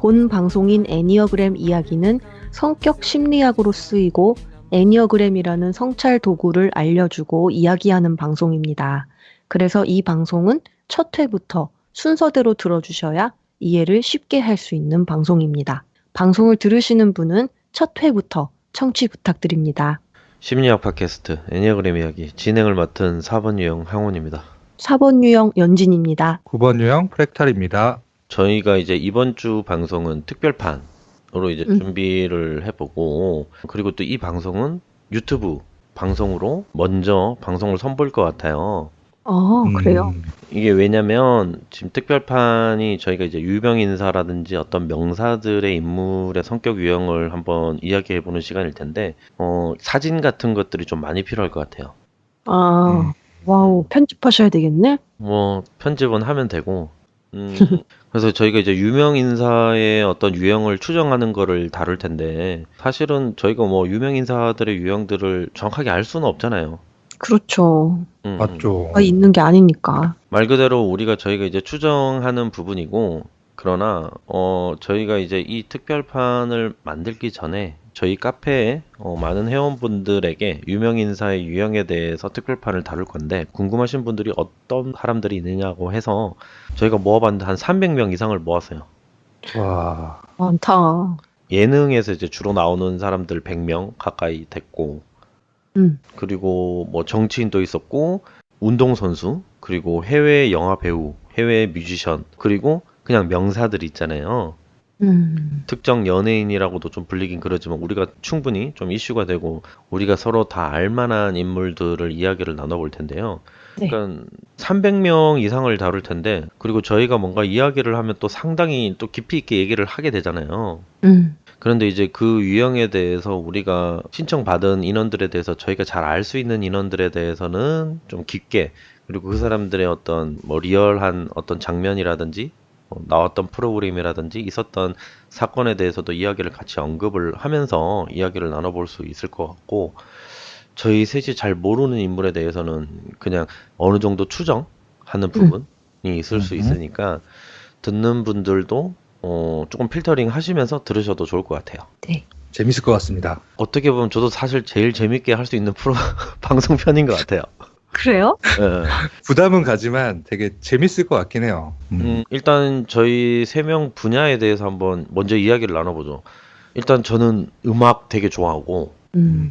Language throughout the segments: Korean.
본 방송인 애니어그램 이야기는 성격 심리학으로 쓰이고 애니어그램이라는 성찰 도구를 알려주고 이야기하는 방송입니다. 그래서 이 방송은 첫 회부터 순서대로 들어주셔야 이해를 쉽게 할 수 있는 방송입니다. 방송을 들으시는 분은 첫 회부터 청취 부탁드립니다. 심리학 팟캐스트 애니어그램 이야기 진행을 맡은 4번 유형 향원입니다. 4번 유형 연진입니다. 9번 유형 프랙탈입니다. 저희가 이제 이번 주 방송은 특별판으로 이제 준비를 해보고, 그리고 또 이 방송은 유튜브 방송으로 먼저 방송을 선보일 것 같아요. 그래요? 이게 왜냐면 지금 특별판이 저희가 이제 유명 인사라든지 어떤 명사들의 인물의 성격 유형을 한번 이야기해보는 시간일 텐데, 사진 같은 것들이 좀 많이 필요할 것 같아요. 와우, 편집하셔야 되겠네? 뭐 편집은 하면 되고, 그래서 저희가 이제 유명 인사의 어떤 유형을 추정하는 거를 다룰 텐데, 사실은 저희가 뭐 유명 인사들의 유형들을 정확하게 알 수는 없잖아요. 그렇죠. 맞죠. 있는 게 아니니까. 말 그대로 저희가 이제 추정하는 부분이고, 그러나 저희가 이제 이 특별판을 만들기 전에 저희 카페에 많은 회원분들에게 유명인사의 유형에 대해서 특별판을 다룰 건데, 궁금하신 분들이 어떤 사람들이 있느냐고 해서 저희가 모아봤는데 한 300명 이상을 모았어요. 와, 많다. 예능에서 이제 주로 나오는 사람들 100명 가까이 됐고, 그리고 뭐 정치인도 있었고, 운동선수, 그리고 해외 영화 배우, 해외 뮤지션, 그리고 그냥 명사들 있잖아요. 특정 연예인이라고도 좀 불리긴 그러지만 우리가 충분히 좀 이슈가 되고 우리가 서로 다 알만한 인물들을 이야기를 나눠볼 텐데요. 네. 그러니까 300명 이상을 다룰 텐데, 그리고 저희가 뭔가 이야기를 하면 또 상당히 또 깊이 있게 얘기를 하게 되잖아요. 그런데 이제 그 유형에 대해서 우리가 신청받은 인원들에 대해서 저희가 잘 알 수 있는 인원들에 대해서는 좀 깊게, 그리고 그 사람들의 어떤 뭐 리얼한 어떤 장면이라든지 나왔던 프로그램이라든지 있었던 사건에 대해서도 이야기를 같이 언급을 하면서 이야기를 나눠볼 수 있을 것 같고, 저희 셋이 잘 모르는 인물에 대해서는 그냥 어느 정도 추정하는 부분이 있을 수 있으니까 듣는 분들도 조금 필터링 하시면서 들으셔도 좋을 것 같아요. 네. 재밌을 것 같습니다. 어떻게 보면 저도 사실 제일 재밌게 할 수 있는 방송 편인 것 같아요. 그래요? 예. 부담은 가지만 되게 재밌을 것 같긴 해요. 일단 저희 3명 분야에 대해서 한번 먼저 이야기를 나눠보죠. 일단 저는 음악 되게 좋아하고,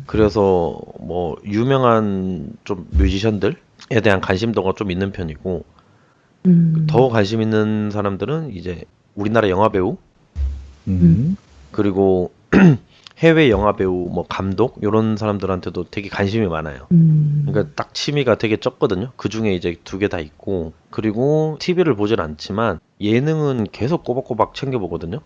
그래서 뭐 유명한 좀 뮤지션들에 대한 관심도가 좀 있는 편이고, 더 관심 있는 사람들은 이제 우리나라 영화 배우, 그리고 해외 영화 배우, 뭐 감독 이런 사람들한테도 되게 관심이 많아요. 그러니까 딱 취미가 되게 적거든요. 그 중에 이제 2개 다 있고, 그리고 TV를 보질 않지만 예능은 계속 꼬박꼬박 챙겨보거든요.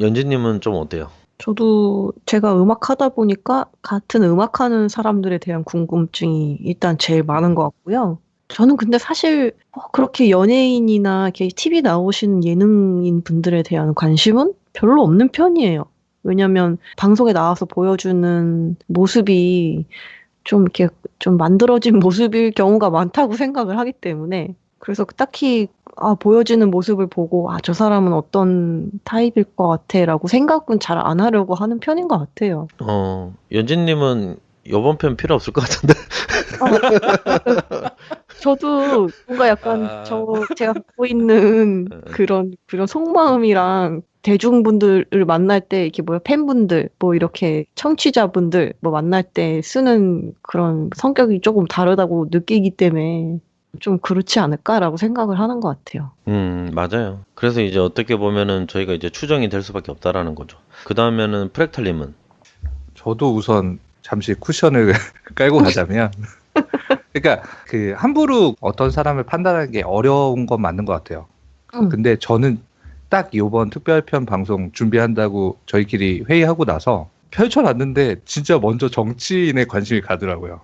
연진님은 좀 어때요? 저도 제가 음악 하다 보니까 같은 음악하는 사람들에 대한 궁금증이 일단 제일 많은 것 같고요. 저는 근데 사실 그렇게 연예인이나 이렇게 TV 나오시는 예능인 분들에 대한 관심은 별로 없는 편이에요. 왜냐면 방송에 나와서 보여주는 모습이 좀 이렇게 좀 만들어진 모습일 경우가 많다고 생각을 하기 때문에, 그래서 딱히 보여지는 모습을 보고 저 사람은 어떤 타입일 것 같아라고 생각은 잘 안 하려고 하는 편인 것 같아요. 연진님은 이번 편 필요 없을 것 같은데. 저도 뭔가 약간 제가 갖고 있는 그런 속마음이랑 대중분들을 만날 때 이렇게 팬분들 이렇게 청취자분들 만날 때 쓰는 그런 성격이 조금 다르다고 느끼기 때문에 좀 그렇지 않을까라고 생각을 하는 것 같아요. 맞아요. 그래서 이제 어떻게 보면은 저희가 이제 추정이 될 수밖에 없다라는 거죠. 그 다음에는 프랙탈님은? 저도 우선 잠시 쿠션을 깔고 가자면, 그러니까 함부로 어떤 사람을 판단하는 게 어려운 건 맞는 것 같아요. 근데 저는 딱 이번 특별편 방송 준비한다고 저희끼리 회의하고 나서 펼쳐놨는데 진짜 먼저 정치인에 관심이 가더라고요.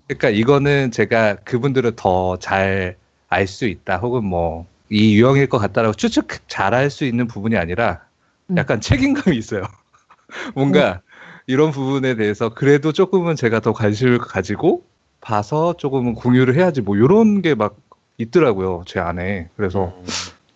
그러니까 이거는 제가 그분들을 더 잘 알 수 있다, 혹은 뭐 이 유형일 것 같다라고 추측 잘 할 수 있는 부분이 아니라 약간 책임감이 있어요. 뭔가 이런 부분에 대해서 그래도 조금은 제가 더 관심을 가지고 봐서 조금은 공유를 해야지, 뭐 이런 게 막 있더라고요, 제 안에. 그래서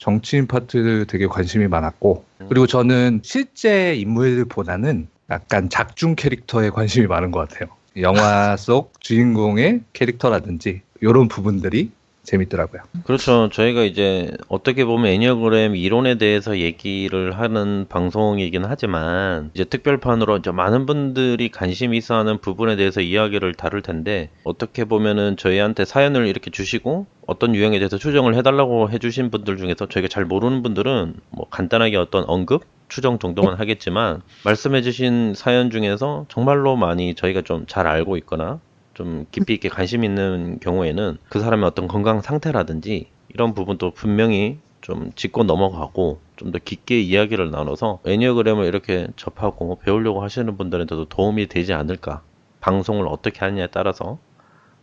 정치인 파트 되게 관심이 많았고, 그리고 저는 실제 인물보다는 약간 작중 캐릭터에 관심이 많은 것 같아요. 영화 속 주인공의 캐릭터라든지 이런 부분들이 재밌더라고요. 그렇죠. 저희가 이제 어떻게 보면 애니어그램 이론에 대해서 얘기를 하는 방송이긴 하지만 이제 특별판으로 이제 많은 분들이 관심이 있어 하는 부분에 대해서 이야기를 다룰 텐데 어떻게 보면은 저희한테 사연을 이렇게 주시고 어떤 유형에 대해서 추정을 해달라고 해주신 분들 중에서 저희가 잘 모르는 분들은 뭐 간단하게 어떤 언급? 추정 정도만 하겠지만 말씀해주신 사연 중에서 정말로 많이 저희가 좀 잘 알고 있거나 좀 깊이 있게 관심 있는 경우에는 그 사람의 어떤 건강 상태라든지 이런 부분도 분명히 좀 짚고 넘어가고 좀 더 깊게 이야기를 나눠서 애니어그램을 이렇게 접하고 배우려고 하시는 분들한테도 도움이 되지 않을까. 방송을 어떻게 하느냐에 따라서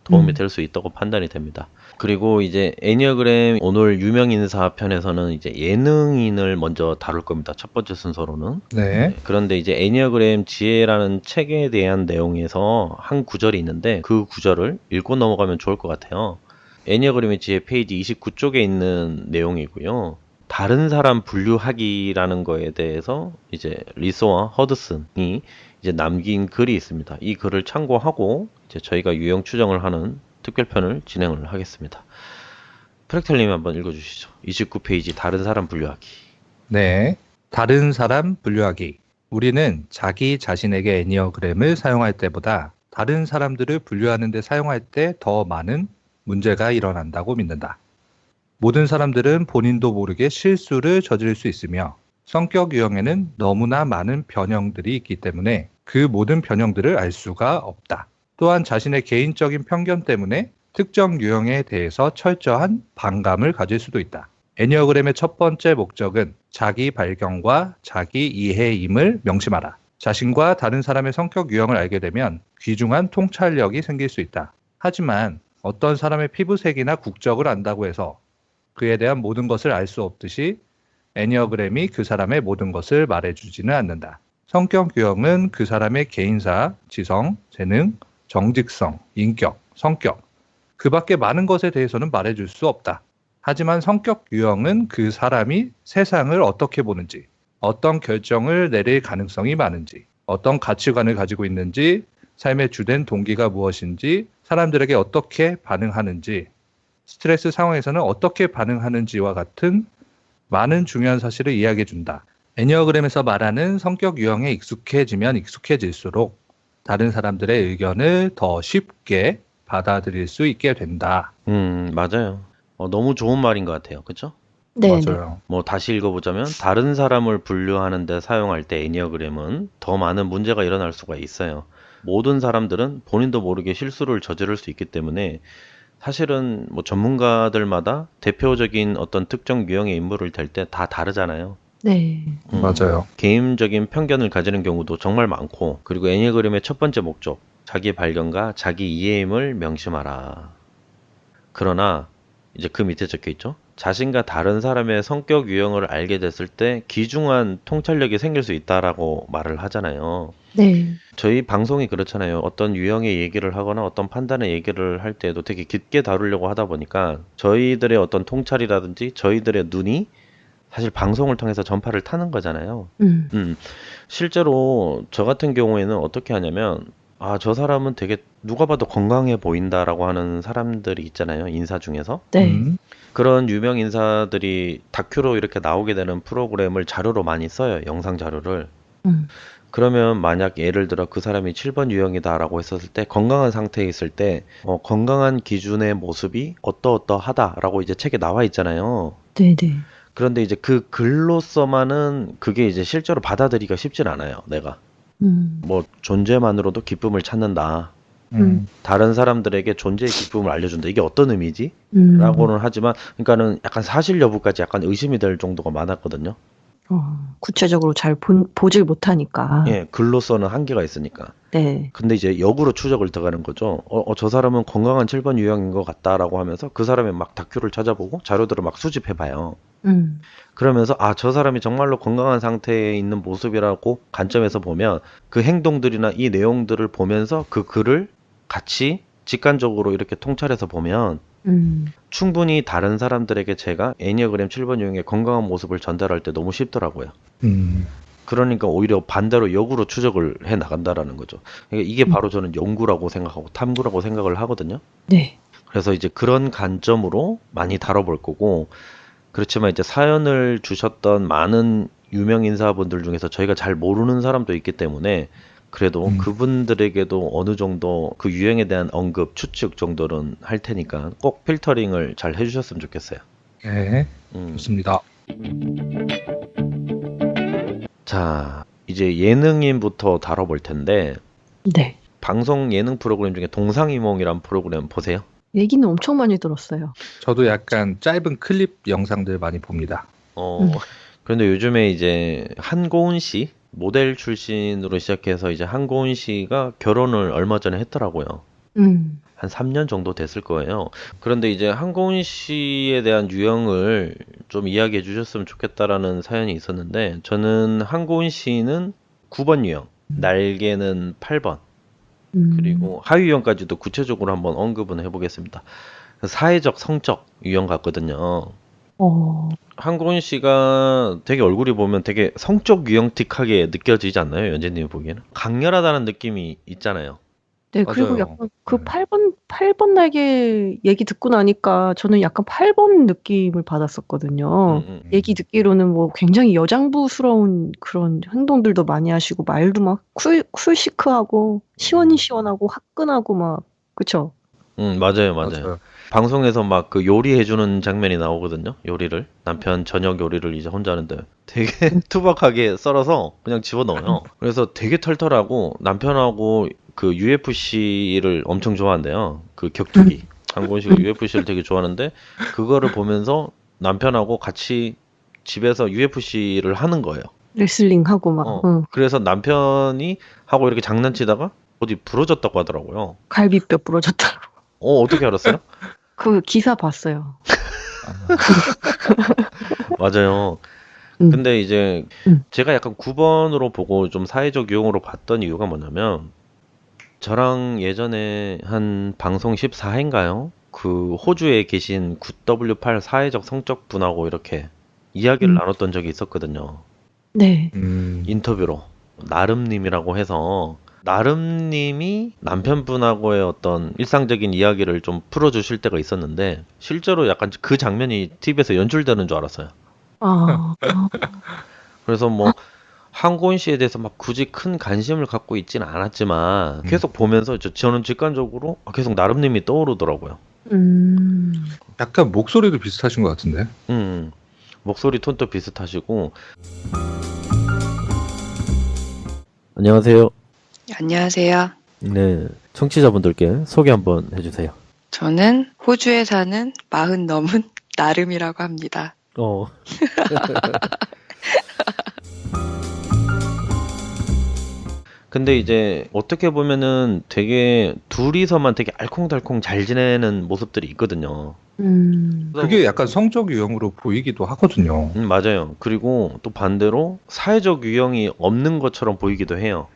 도움이 될 수 있다고 판단이 됩니다. 그리고 이제 애니어그램 오늘 유명인사 편에서는 이제 예능인을 먼저 다룰 겁니다. 첫 번째 순서로는. 네. 그런데 이제 애니어그램 지혜라는 책에 대한 내용에서 한 구절이 있는데 그 구절을 읽고 넘어가면 좋을 것 같아요. 애니어그램의 지혜 페이지 29쪽에 있는 내용이고요. 다른 사람 분류하기라는 거에 대해서 이제 리소와 허드슨이 이제 남긴 글이 있습니다. 이 글을 참고하고 이제 저희가 유형 추정을 하는 특별편을 진행을 하겠습니다. 프랙탈님이 한번 읽어주시죠. 29페이지 다른 사람 분류하기. 네. 다른 사람 분류하기. 우리는 자기 자신에게 애니어그램을 사용할 때보다 다른 사람들을 분류하는 데 사용할 때 더 많은 문제가 일어난다고 믿는다. 모든 사람들은 본인도 모르게 실수를 저지를 수 있으며 성격 유형에는 너무나 많은 변형들이 있기 때문에 그 모든 변형들을 알 수가 없다. 또한 자신의 개인적인 편견 때문에 특정 유형에 대해서 철저한 반감을 가질 수도 있다. 애니어그램의 첫 번째 목적은 자기 발견과 자기 이해임을 명심하라. 자신과 다른 사람의 성격 유형을 알게 되면 귀중한 통찰력이 생길 수 있다. 하지만 어떤 사람의 피부색이나 국적을 안다고 해서 그에 대한 모든 것을 알 수 없듯이 애니어그램이 그 사람의 모든 것을 말해주지는 않는다. 성격 유형은 그 사람의 개인사, 지성, 재능, 정직성, 인격, 성격, 그 밖에 많은 것에 대해서는 말해줄 수 없다. 하지만 성격 유형은 그 사람이 세상을 어떻게 보는지, 어떤 결정을 내릴 가능성이 많은지, 어떤 가치관을 가지고 있는지, 삶의 주된 동기가 무엇인지, 사람들에게 어떻게 반응하는지, 스트레스 상황에서는 어떻게 반응하는지와 같은 많은 중요한 사실을 이야기해준다. 애니어그램에서 말하는 성격 유형에 익숙해지면 익숙해질수록 다른 사람들의 의견을 더 쉽게 받아들일 수 있게 된다. 맞아요. 너무 좋은 말인 것 같아요. 그쵸? 네, 네. 맞아요. 뭐 다시 읽어보자면 다른 사람을 분류하는 데 사용할 때 애니어그램은 더 많은 문제가 일어날 수가 있어요. 모든 사람들은 본인도 모르게 실수를 저지를 수 있기 때문에 사실은 뭐 전문가들마다 대표적인 어떤 특정 유형의 인물을 댈 때 다 다르잖아요. 네. 맞아요. 개인적인 편견을 가지는 경우도 정말 많고, 그리고 애니어그램의 첫 번째 목적, 자기 발견과 자기 이해임을 명심하라. 그러나 이제 그 밑에 적혀 있죠. 자신과 다른 사람의 성격 유형을 알게 됐을 때 귀중한 통찰력이 생길 수 있다라고 말을 하잖아요. 네. 저희 방송이 그렇잖아요. 어떤 유형의 얘기를 하거나 어떤 판단의 얘기를 할 때도 되게 깊게 다루려고 하다 보니까 저희들의 어떤 통찰이라든지 저희들의 눈이 사실 방송을 통해서 전파를 타는 거잖아요. 실제로 저 같은 경우에는 어떻게 하냐면 저 사람은 되게 누가 봐도 건강해 보인다라고 하는 사람들이 있잖아요. 인사 중에서. 네. 그런 유명 인사들이 다큐로 이렇게 나오게 되는 프로그램을 자료로 많이 써요. 영상 자료를. 그러면 만약 예를 들어 그 사람이 7번 유형이다라고 했었을 때 건강한 상태에 있을 때 건강한 기준의 모습이 어떠어떠하다라고 이제 책에 나와 있잖아요. 네, 네. 그런데 이제 그 글로서만은 그게 이제 실제로 받아들이기가 쉽진 않아요. 내가. 뭐 존재만으로도 기쁨을 찾는다. 다른 사람들에게 존재의 기쁨을 알려준다. 이게 어떤 의미지? 라고는 하지만 그러니까는 약간 사실 여부까지 약간 의심이 될 정도가 많았거든요. 구체적으로 잘 보질 못하니까. 예, 글로서는 한계가 있으니까. 네. 근데 이제 역으로 추적을 들어가는 거죠. 저 사람은 건강한 7번 유형인 것 같다라고 하면서 그 사람의 막 다큐를 찾아보고 자료들을 막 수집해봐요. 그러면서 저 사람이 정말로 건강한 상태에 있는 모습이라고 관점에서 보면 그 행동들이나 이 내용들을 보면서 그 글을 같이 직관적으로 이렇게 통찰해서 보면 충분히 다른 사람들에게 제가 애니어그램 7번 유형의 건강한 모습을 전달할 때 너무 쉽더라고요. 그러니까 오히려 반대로 역으로 추적을 해 나간다라는 거죠. 그러니까 이게 바로 저는 연구라고 생각하고 탐구라고 생각을 하거든요. 네. 그래서 이제 그런 관점으로 많이 다뤄볼 거고, 그렇지만 이제 사연을 주셨던 많은 유명 인사분들 중에서 저희가 잘 모르는 사람도 있기 때문에 그래도 그분들에게도 어느 정도 그 유형에 대한 언급, 추측 정도는 할 테니까 꼭 필터링을 잘 해주셨으면 좋겠어요. 네, 좋습니다. 자, 이제 예능인부터 다뤄볼 텐데, 네. 방송 예능 프로그램 중에 동상이몽이란 프로그램 보세요? 얘기는 엄청 많이 들었어요. 저도 약간 짧은 클립 영상들 많이 봅니다. 그런데 요즘에 이제 한고은 씨, 모델 출신으로 시작해서 이제 한고은 씨가 결혼을 얼마 전에 했더라고요. 한 3년 정도 됐을 거예요. 그런데 이제 한고은 씨에 대한 유형을 좀 이야기해 주셨으면 좋겠다라는 사연이 있었는데, 저는 한고은 씨는 9번 유형, 날개는 8번, 그리고 하위 유형까지도 구체적으로 한번 언급은 해보겠습니다. 사회적, 성적 유형 같거든요. 한고은 씨가 되게 얼굴이 보면 되게 성적 유형틱하게 느껴지지 않나요? 연재님이 보기에는? 강렬하다는 느낌이 있잖아요. 네, 그리고 맞아요. 약간 그 8번 날개 얘기 듣고 나니까 저는 약간 8번 느낌을 받았었거든요. 얘기 듣기로는 뭐 굉장히 여장부스러운 그런 행동들도 많이 하시고 말도 막 쿨시크하고 시원시원하고 화끈하고 막 그쵸? 맞아요. 맞아요. 방송에서 막 그 요리해주는 장면이 나오거든요. 요리를. 남편 저녁 요리를 이제 혼자 하는데 되게 투박하게 썰어서 그냥 집어넣어요. 그래서 되게 털털하고 남편하고 그 UFC를 엄청 좋아한대요. 그 격투기. 한고은 씨가 UFC를 되게 좋아하는데 그거를 보면서 남편하고 같이 집에서 UFC를 하는 거예요. 레슬링 하고 막 그래서 남편이 하고 이렇게 장난치다가 어디 부러졌다고 하더라고요. 갈비뼈 부러졌다고. 어떻게 알았어요? 그 기사 봤어요. 맞아요. 근데 이제 제가 약간 9번으로 보고 좀 사회적 유형으로 봤던 이유가 뭐냐면, 저랑 예전에 한 방송 14회인가요? 그 호주에 계신 9W8 사회적 성적 분하고 이렇게 이야기를 나눴던 적이 있었거든요. 네. 인터뷰로. 나름님이라고 해서 나름님이 남편분하고의 어떤 일상적인 이야기를 좀 풀어주실 때가 있었는데, 실제로 약간 그 장면이 TV에서 연출되는 줄 알았어요. 그래서 뭐 한고은 씨에 대해서 막 굳이 큰 관심을 갖고 있지는 않았지만 계속 보면서 저는 직관적으로 계속 나름님이 떠오르더라고요. 약간 목소리도 비슷하신 것 같은데. 목소리 톤도 비슷하시고. 안녕하세요. 안녕하세요. 네, 청취자분들께 소개 한번 해주세요. 저는 호주에 사는 40 넘은 나름이라고 합니다. 근데 이제 어떻게 보면은 되게 둘이서만 되게 알콩달콩 잘 지내는 모습들이 있거든요. 그게 약간 성적 유형으로 보이기도 하거든요. 맞아요. 그리고 또 반대로 사회적 유형이 없는 것처럼 보이기도 해요.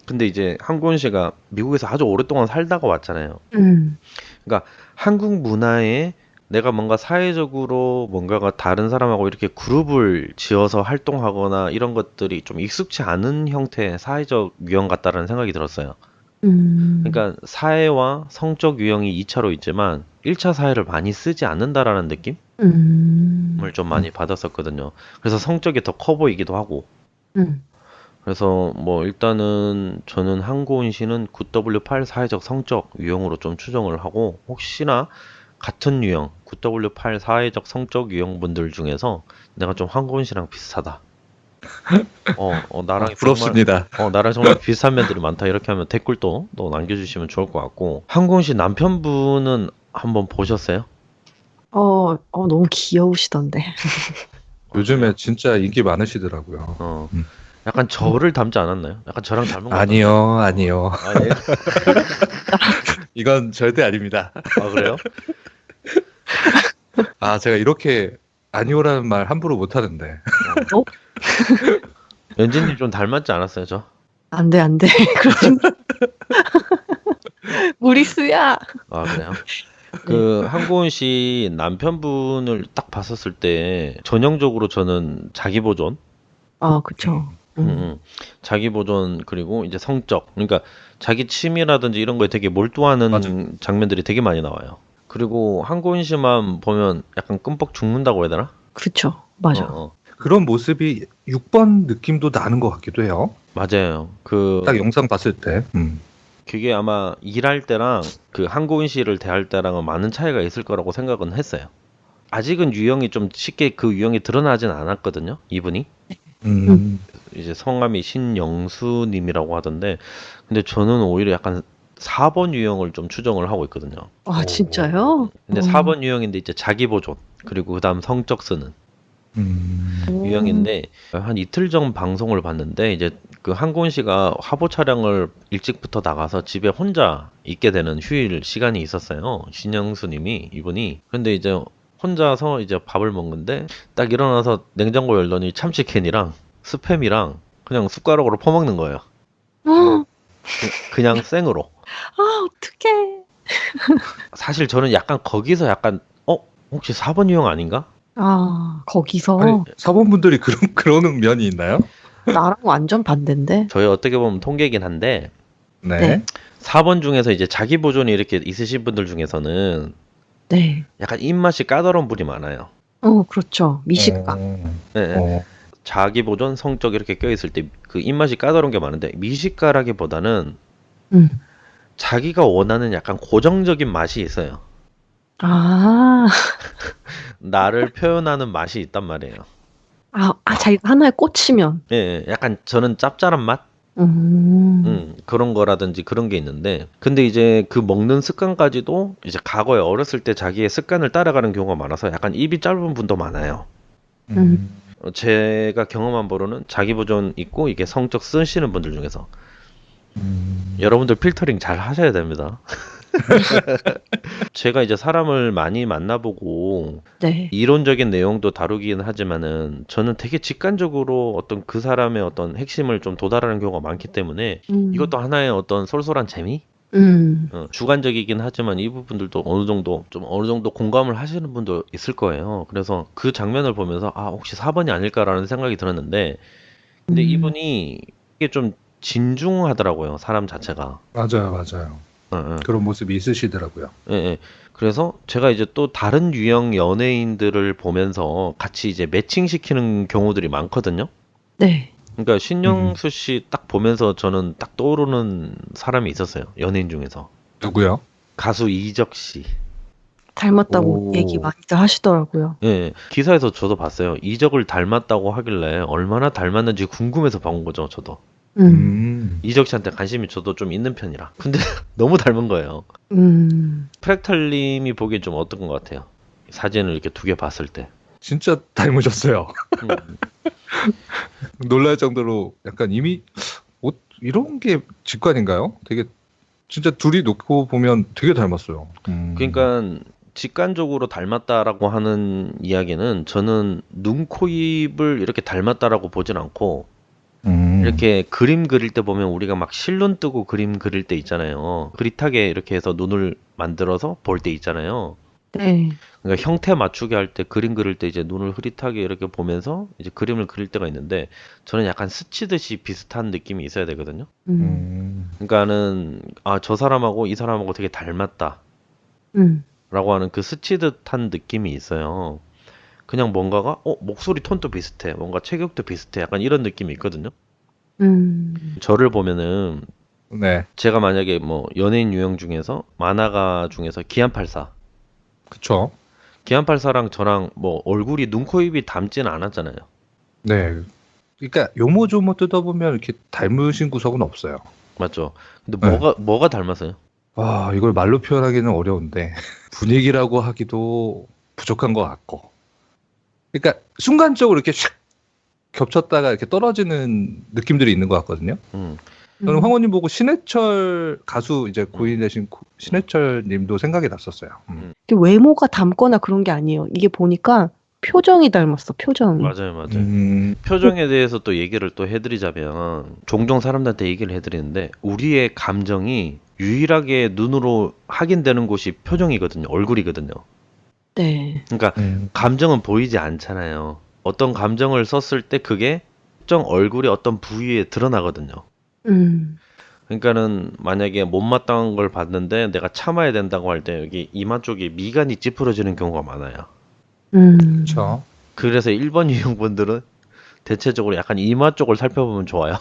근데 이제 한고은 씨가 미국에서 아주 오랫동안 살다가 왔잖아요. 그러니까 한국 문화에 내가 뭔가 사회적으로 뭔가가 다른 사람하고 이렇게 그룹을 지어서 활동하거나 이런 것들이 좀 익숙치 않은 형태의 사회적 유형 같다라는 생각이 들었어요. 그러니까 사회와 성적 유형이 2차로 있지만 1차 사회를 많이 쓰지 않는다라는 느낌을 좀 많이 받았었거든요. 그래서 성적이 더 커 보이기도 하고. 그래서 뭐 일단은 저는 한고은 씨는 9W8 사회적 성적 유형으로 좀 추정을 하고, 혹시나 같은 유형 9W8 사회적 성적 유형분들 중에서 내가 좀 한고은 씨랑 비슷하다, 나랑 부럽습니다. 나랑 정말 비슷한 면들이 많다, 이렇게 하면 댓글도 또 남겨주시면 좋을 것 같고. 한고은 씨 남편분은 한번 보셨어요? 너무 귀여우시던데. 요즘에 진짜 인기 많으시더라고요. 약간 저를 닮지 않았나요? 약간 저랑 닮은 거 아니요. 아니에요? 이건 절대 아닙니다. 그래요? 제가 이렇게 아니오라는 말 함부로 못 하는데. 연진님 좀 닮았지 않았어요, 저? 안 돼. 그런 무리수야. 그래요? 그 한고은 씨 남편분을 딱 봤었을 때 전형적으로 저는 자기 보존, 아, 그쵸. 자기 보존 그리고 이제 성적, 그러니까 자기 취미라든지 이런 거에 되게 몰두하는 맞아. 장면들이 되게 많이 나와요. 그리고 한고은 씨만 보면 약간 끔뻑 죽는다고 해야 되나? 그쵸. 맞아. 그런 모습이 6번 느낌도 나는 것 같기도 해요. 맞아요. 딱 영상 봤을 때. 그게 아마 일할 때랑 그 한고은 씨를 대할 때랑은 많은 차이가 있을 거라고 생각은 했어요. 아직은 유형이 좀 쉽게 그 유형이 드러나진 않았거든요, 이분이. 이제 성함이 신영수님이라고 하던데, 근데 저는 오히려 약간 4번 유형을 좀 추정을 하고 있거든요. 아, 진짜요? 근데 4번 유형인데 이제 자기 보존, 그리고 그 다음 성적 쓰는 유형인데, 한 이틀 전 방송을 봤는데, 이제 그 한고은 씨가 화보 촬영을 일찍부터 나가서 집에 혼자 있게 되는 휴일 시간이 있었어요. 신영수님이, 이분이. 근데 이제 혼자서 이제 밥을 먹는데, 딱 일어나서 냉장고 열더니 참치캔이랑 스팸이랑 그냥 숟가락으로 퍼먹는 거예요. 아, 그냥 생으로. 어떡해. 사실 저는 약간 거기서 약간, 혹시 4번 유형 아닌가? 아, 거기서 아니, 사본분들이 그러는 면이 있나요? 나랑 완전 반대인데. 저희 어떻게 보면 통계이긴 한데, 네. 네. 4번 중에서 이제 자기 보존이 이렇게 있으신 분들 중에서는 네. 약간 입맛이 까다로운 분이 많아요. 그렇죠. 미식가. 네, 네. 어, 자기 보존, 성적 이렇게 껴있을 때 그 입맛이 까다로운 게 많은데 미식가라기보다는 음. 자기가 원하는 약간 고정적인 맛이 있어요. 아, 나를 표현하는 맛이 있단 말이에요. 자기가 하나에 꽂히면. 예, 약간 저는 짭짤한 맛? 그런 거라든지 그런 게 있는데, 근데 이제 그 먹는 습관까지도 이제 과거에 어렸을 때 자기의 습관을 따라가는 경우가 많아서 약간 입이 짧은 분도 많아요. 제가 경험한 바로는 자기 보존 있고 이게 성적 쓰시는 분들 중에서 여러분들 필터링 잘 하셔야 됩니다. 제가 이제 사람을 많이 만나보고 네. 이론적인 내용도 다루긴 하지만은 저는 되게 직관적으로 어떤 그 사람의 어떤 핵심을 좀 도달하는 경우가 많기 때문에 이것도 하나의 어떤 쏠쏠한 재미? 주관적이긴 하지만 이 부분들도 어느 정도 공감을 하시는 분도 있을 거예요. 그래서 그 장면을 보면서 혹시 4번이 아닐까라는 생각이 들었는데, 근데 이분이 이게 좀 진중하더라고요, 사람 자체가. 맞아요. 응. 그런 모습이 있으시더라고요. 예. 그래서 제가 이제 또 다른 유형 연예인들을 보면서 같이 이제 매칭시키는 경우들이 많거든요. 네. 그러니까 신영수 씨 딱 보면서 저는 딱 떠오르는 사람이 있었어요, 연예인 중에서. 누구요? 가수 이적 씨. 닮았다고 오. 얘기 많이들 하시더라고요. 예, 기사에서 저도 봤어요. 이적을 닮았다고 하길래 얼마나 닮았는지 궁금해서 본 거죠, 저도. 이적 씨한테 관심이 저도 좀 있는 편이라. 근데 너무 닮은 거예요. 프랙탈님이 보기엔 좀 어떤 것 같아요? 사진을 이렇게 두 개 봤을 때. 진짜 닮으셨어요. 음, 놀랄 정도로 약간 이미 이런 게 직관인가요? 되게 진짜 둘이 놓고 보면 되게 닮았어요. 그러니까 직관적으로 닮았다라고 하는 이야기는 저는 눈, 코, 입을 이렇게 닮았다라고 보진 않고 이렇게 그림 그릴 때 보면 우리가 막 실눈 뜨고 그림 그릴 때 있잖아요. 그릿하게 이렇게 해서 눈을 만들어서 볼 때 있잖아요. 네. 그러니까 형태 맞추게 할 때 그림 그릴 때 이제 눈을 흐릿하게 이렇게 보면서 이제 그림을 그릴 때가 있는데 저는 약간 스치듯이 비슷한 느낌이 있어야 되거든요. 그러니까는 저 사람하고 이 사람하고 되게 닮았다 라고 하는 그 스치듯한 느낌이 있어요. 그냥 뭔가가 목소리 톤도 비슷해, 뭔가 체격도 비슷해, 약간 이런 느낌이 있거든요. 저를 보면은 네, 제가 만약에 뭐 연예인 유형 중에서 만화가 중에서 기안84, 그쵸. 기안84랑 저랑 뭐 얼굴이 눈, 코, 입이 닮지는 않았잖아요. 네. 그러니까 요모조모 뜯어보면 이렇게 닮으신 구석은 없어요. 맞죠? 근데 네. 뭐가 닮았어요? 이걸 말로 표현하기는 어려운데 분위기라고 하기도 부족한 것 같고. 그러니까 순간적으로 이렇게 샥 겹쳤다가 이렇게 떨어지는 느낌들이 있는 것 같거든요. 저는 황호님 보고 신해철 가수 이제 고인 되신 신해철 님도 생각이 났었어요. 이게 외모가 닮거나 그런 게 아니에요. 이게 보니까 표정이 닮았어, 표정이. 맞아요. 표정에 대해서 또 얘기를 또 해드리자면 종종 사람들한테 얘기를 해드리는데 우리의 감정이 유일하게 눈으로 확인되는 곳이 표정이거든요. 얼굴이거든요. 네. 그러니까 감정은 보이지 않잖아요. 어떤 감정을 썼을 때 그게 특정 얼굴의 어떤 부위에 드러나거든요. 음. 그러니까는 만약에 못마땅한 걸 봤는데 내가 참아야 된다고 할 때 여기 이마 쪽에 미간이 찌푸러지는 경우가 많아요. 그렇죠. 그래서 일본 유형분들은 대체적으로 약간 이마 쪽을 살펴보면 좋아요.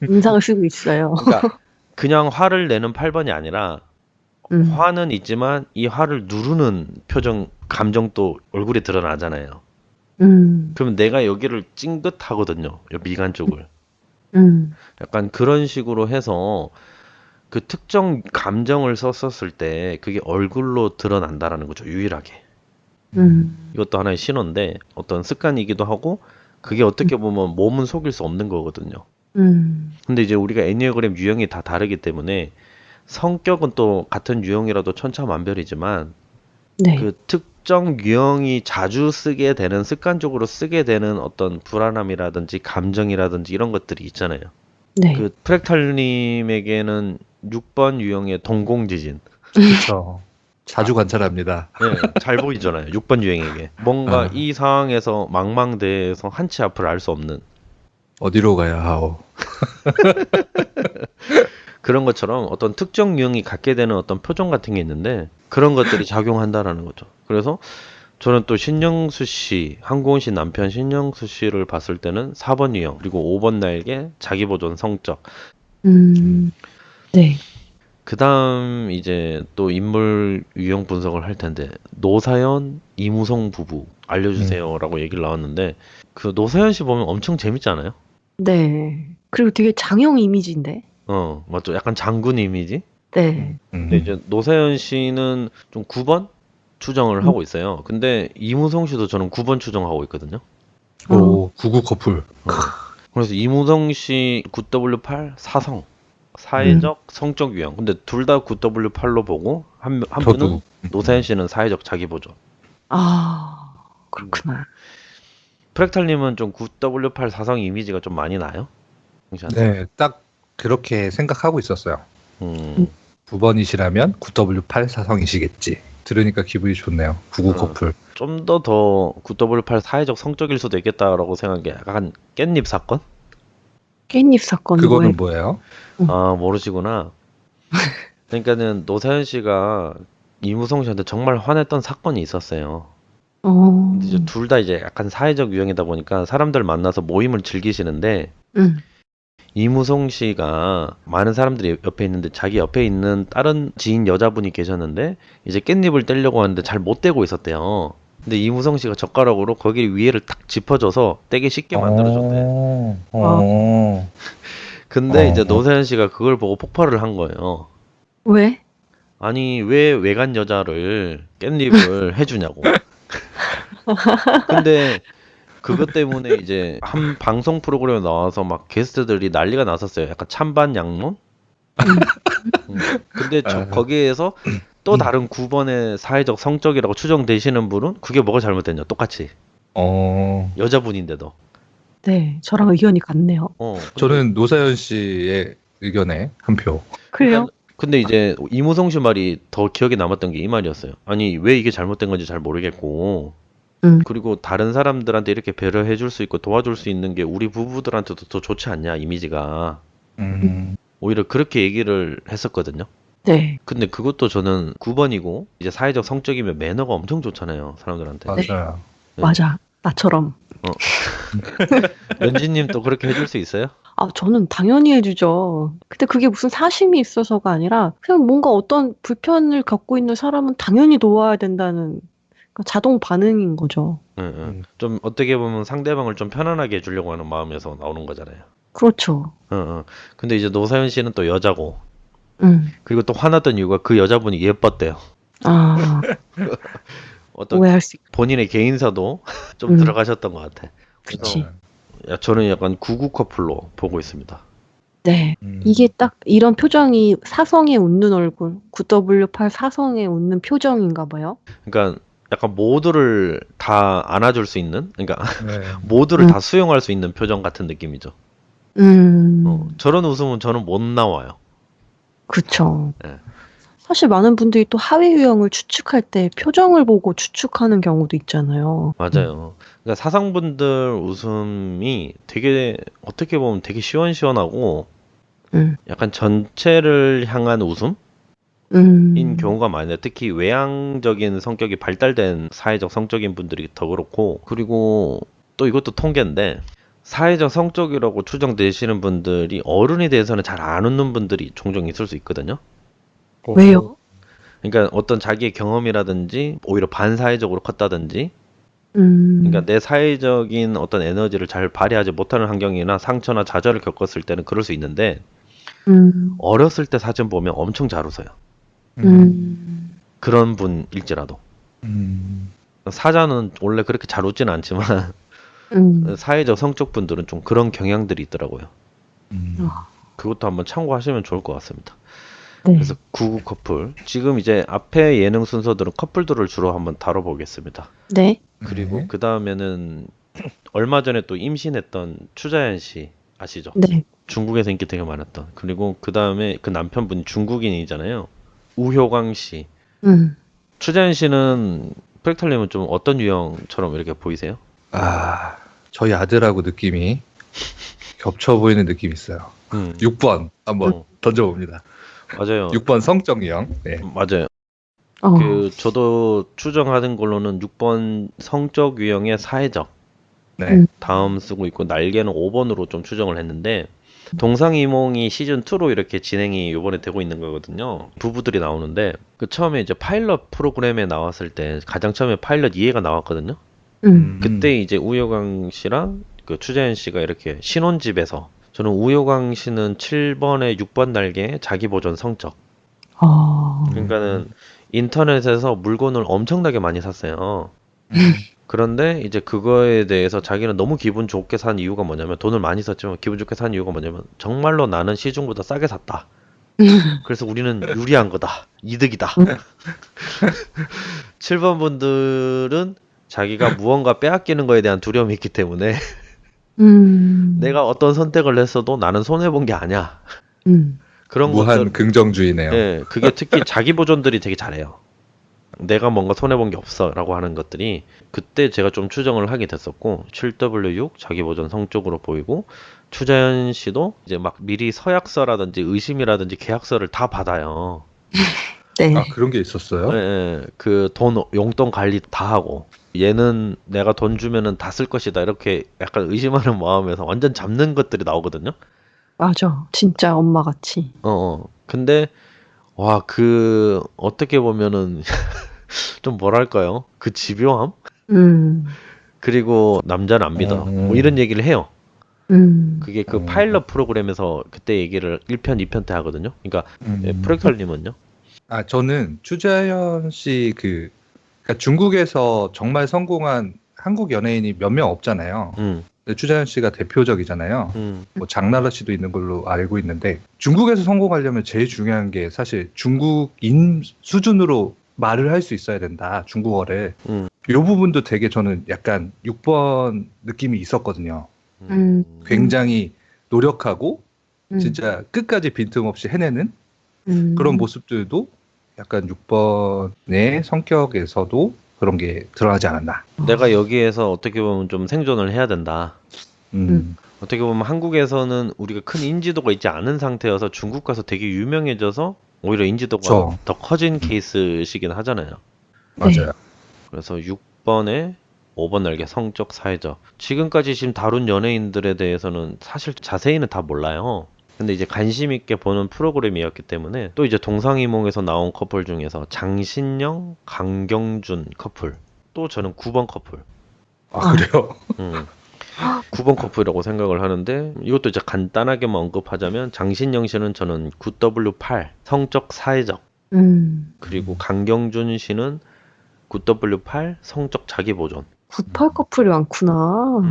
인상을 쓰고 있어요. 그러니까 그냥 화를 내는 8번이 아니라 화는 있지만 이 화를 누르는 표정, 감정도 얼굴에 드러나잖아요. 그러면 내가 여기를 찡 듯 하거든요. 요 미간 쪽을. 약간 그런 식으로 해서 그 특정 감정을 썼었을 때 그게 얼굴로 드러난다라는 거죠. 유일하게. 이것도 하나의 신호인데 어떤 습관이기도 하고 그게 어떻게 보면 몸은 속일 수 없는 거거든요. 근데 이제 우리가 애니어그램 유형이 다 다르기 때문에 성격은 또 같은 유형이라도 천차만별이지만 네. 그 특정 유형이 자주 쓰게 되는 습관적으로 쓰게 되는 어떤 불안함이라든지 감정이라든지 이런 것들이 있잖아요. 네. 그 프랙탈님에게는 6번 유형의 동공지진. 그렇죠. 자주 관찰합니다. 네, 잘 보이잖아요. 6번 유형에게. 뭔가 아. 이 상황에서 망망대해에서 한치 앞을 알 수 없는 어디로 가야 하오. 그런 것처럼 어떤 특정 유형이 갖게 되는 어떤 표정 같은 게 있는데 그런 것들이 작용한다라는 거죠. 그래서 저는 또 신영수 씨, 한고은 씨 남편 신영수 씨를 봤을 때는 4번 유형, 그리고 5번 날개, 자기보존 성적. 네. 그 다음 이제 또 인물 유형 분석을 할 텐데 노사연, 이무성 부부 알려주세요라고 얘기를 나왔는데 그 노사연 씨 보면 엄청 재밌잖아요. 네. 그리고 되게 장형 이미지인데. 맞죠. 약간 장군 이미지. 네. 근데 이제 노사연 씨는 좀 9번 추정을 하고 있어요. 근데 이무성 씨도 저는 9번 추정하고 있거든요. 오, 99 커플. 그래서 이무성 씨 9W8 사성. 사회적 성적 유형. 근데 둘 다 9W8로 보고 한 분은 저도. 노사연 씨는 사회적 자기보존. 아, 그렇구나. 프랙탈님은 좀 9W8 사성 이미지가 좀 많이 나요? 형씨한테? 네, 딱 그렇게 생각하고 있었어요. 음, 9번이시라면 9W8 사성이시겠지. 들으니까 기분이 좋네요. 99 커플. 좀 더 9W8 사회적 성적일 수도 있겠다라고 생각한 게 약간 깻잎 사건? 깻잎 사건이 그거는 뭐예요? 뭐예요? 아, 모르시구나. 그러니까는 노사연 씨가 이무성 씨한테 정말 화냈던 사건이 있었어요. 근데 이제 둘 다 이제 약간 사회적 유형이다 보니까 사람들 만나서 모임을 즐기시는데 이무성 씨가 많은 사람들이 옆에 있는데 자기 옆에 있는 다른 지인 여자분이 계셨는데 이제 깻잎을 떼려고 하는데 잘 못 떼고 있었대요. 근데 이무성 씨가 젓가락으로 거기 위에를 딱 짚어줘서 떼기 쉽게 만들어줬대. 근데 이제 노사연 씨가 그걸 보고 폭발을 한 거예요. 왜? 아니 왜 외간 여자를 깻잎을 해주냐고. 근데 그것 때문에 이제 한 방송 프로그램에 나와서 막 게스트들이 난리가 났었어요. 약간 찬반 양론? 근데 거기에서 또 다른 9번의 사회적 성적이라고 추정되시는 분은 그게 뭐가 잘못됐냐? 똑같이. 여자분인데도. 네, 저랑 의견이 같네요. 저는 노사연 씨의 의견에 한 표. 그래요? 근데 이제 이무성 씨 말이 더 기억에 남았던 게 이 말이었어요. 아니 왜 이게 잘못된 건지 잘 모르겠고 그리고 다른 사람들한테 이렇게 배려해 줄 수 있고 도와줄 수 있는 게 우리 부부들한테도 더 좋지 않냐 이미지가. 오히려 그렇게 얘기를 했었거든요. 네. 근데 그것도 저는 9번이고 이제 사회적 성적이면 매너가 엄청 좋잖아요 사람들한테. 맞아요. 네. 맞아. 나처럼. 연진님 또 그렇게 해줄 수 있어요? 아, 저는 당연히 해주죠. 근데 그게 무슨 사심이 있어서가 아니라 그냥 뭔가 어떤 불편을 겪고 있는 사람은 당연히 도와야 된다는 자동 반응인 거죠. 좀 어떻게 보면 상대방을 좀 편안하게 해주려고 하는 마음에서 나오는 거잖아요. 그렇죠. 근데 이제 노사연 씨는 또 여자고 그리고 또 화났던 이유가 그 여자분이 예뻤대요. 아, 어떤 오해할 수 있고. 본인의 개인사도 좀 들어가셨던 것 같아. 그치. 저는 약간 99 커플로 보고 있습니다. 네. 이게 딱 이런 표정이 사성에 웃는 얼굴, 9W8 사성에 웃는 표정인가 봐요. 그러니까 약간 모두를 다 안아줄 수 있는, 그러니까 네. 모두를 다 수용할 수 있는 표정 같은 느낌이죠. 저런 웃음은 저는 못 나와요. 그쵸. 예. 사실 많은 분들이 또 하위 유형을 추측할 때 표정을 보고 추측하는 경우도 있잖아요. 맞아요. 그러니까 사상분들 웃음이 되게 어떻게 보면 되게 시원시원하고 음. 약간 전체를 향한 웃음인 경우가 많아요. 특히 외향적인 성격이 발달된 사회적 성적인 분들이 더 그렇고, 그리고 또 이것도 통계인데 사회적 성적이라고 추정되시는 분들이 어른에 대해서는 잘 안 웃는 분들이 종종 있을 수 있거든요. 왜요? 그러니까 어떤 자기의 경험이라든지 오히려 반사회적으로 컸다든지, 그러니까 내 사회적인 어떤 에너지를 잘 발휘하지 못하는 환경이나 상처나 좌절을 겪었을 때는 그럴 수 있는데 어렸을 때 사진 보면 엄청 잘 웃어요. 그런 분일지라도. 음. 사자는 원래 그렇게 잘 웃지는 않지만 사회적 성적 분들은 좀 그런 경향들이 있더라고요. 그것도 한번 참고하시면 좋을 것 같습니다. 네. 그래서 99 커플. 지금 이제 앞에 예능 순서들은 커플들을 주로 한번 다뤄보겠습니다. 네. 그리고 네. 그 다음에는 얼마 전에 또 임신했던 추자연 씨 아시죠? 네. 중국에서 인기 되게 많았던. 그리고 그 다음에 그 남편분이 중국인이잖아요. 우효광 씨. 추자연 씨는 프렉탈님은 좀 어떤 유형처럼 이렇게 보이세요? 아, 저희 아들하고 느낌이 겹쳐 보이는 느낌이 있어요. 6번 한번 어. 던져봅니다. 맞아요. 6번 성적 유형. 네. 맞아요. 저도 추정하는 걸로는 6번 성적 유형의 사회적. 네. 다음 쓰고 있고 날개는 5번으로 좀 추정을 했는데 동상이몽이 시즌2로 이렇게 진행이 요번에 되고 있는 거거든요. 부부들이 나오는데 그 처음에 이제 파일럿 프로그램에 나왔을 때 가장 처음에 파일럿 2회가 나왔거든요. 그때 이제 우효광 씨랑 그 추자연 씨가 이렇게 신혼집에서 저는 우효광 씨는 7번에 6번 날개 자기 보존 성적. 그러니까는 인터넷에서 물건을 엄청나게 많이 샀어요. 그런데 이제 그거에 대해서 자기는 너무 기분 좋게 산 이유가 뭐냐면 돈을 많이 썼지만 기분 좋게 산 이유가 뭐냐면 정말로 나는 시중보다 싸게 샀다. 그래서 우리는 유리한 거다. 이득이다. 7번 분들은 자기가 무언가 빼앗기는 거에 대한 두려움이 있기 때문에 내가 어떤 선택을 했어도 나는 손해본 게 아니야. 그런 무한 것들, 긍정주의네요. 예, 그게 특히 자기 보존들이 되게 잘해요. 내가 뭔가 손해본 게 없어 라고 하는 것들이 그때 제가 좀 추정을 하게 됐었고 7W6 자기 보존 성적으로 보이고 추자연 씨도 이제 막 미리 서약서라든지 의심이라든지 계약서를 다 받아요. 네. 아, 그런 게 있었어요? 예, 그 돈 용돈 관리 다 하고 얘는 내가 돈 주면은 다 쓸 것이다 이렇게 약간 의심하는 마음에서 완전 잡는 것들이 나오거든요. 맞아. 진짜 엄마같이. 근데 와, 그 어떻게 보면은 좀 뭐랄까요? 그 집요함? 그리고 남자는 안 믿어. 뭐 이런 얘기를 해요. 그게 그 파일럿 프로그램에서 그때 얘기를 1편, 2편 때 하거든요. 그러니까 프렉탈님은요? 아, 저는 추자연 씨 그러니까 중국에서 정말 성공한 한국 연예인이 몇 명 없잖아요. 근데 추자연 씨가 대표적이잖아요. 뭐 장나라 씨도 있는 걸로 알고 있는데 중국에서 성공하려면 제일 중요한 게 사실 중국인 수준으로 말을 할 수 있어야 된다. 중국어를. 이 부분도 되게 저는 약간 6번 느낌이 있었거든요. 굉장히 노력하고 진짜 끝까지 빈틈없이 해내는 그런 모습들도 약간 6번의 성격에서도 그런 게 드러나지 않았나. 내가 여기에서 어떻게 보면 좀 생존을 해야 된다. 어떻게 보면 한국에서는 우리가 큰 인지도가 있지 않은 상태여서 중국 가서 되게 유명해져서 오히려 인지도가 그쵸. 더 커진 케이스시긴 하잖아요. 맞아요. 그래서 6번에 5번 날개 성적 사회적. 지금까지 지금 다룬 연예인들에 대해서는 사실 자세히는 다 몰라요. 근데 이제 관심 있게 보는 프로그램이었기 때문에 또 이제 동상이몽에서 나온 커플 중에서 장신영, 강경준 커플. 또 저는 9번 커플. 아, 그래요? 9번 커플이라고 생각을 하는데 이것도 이제 간단하게만 언급하자면 장신영 씨는 저는 9W8 성적 사회적 그리고 강경준 씨는 9W8 성적 자기 보존 98 커플이 많구나.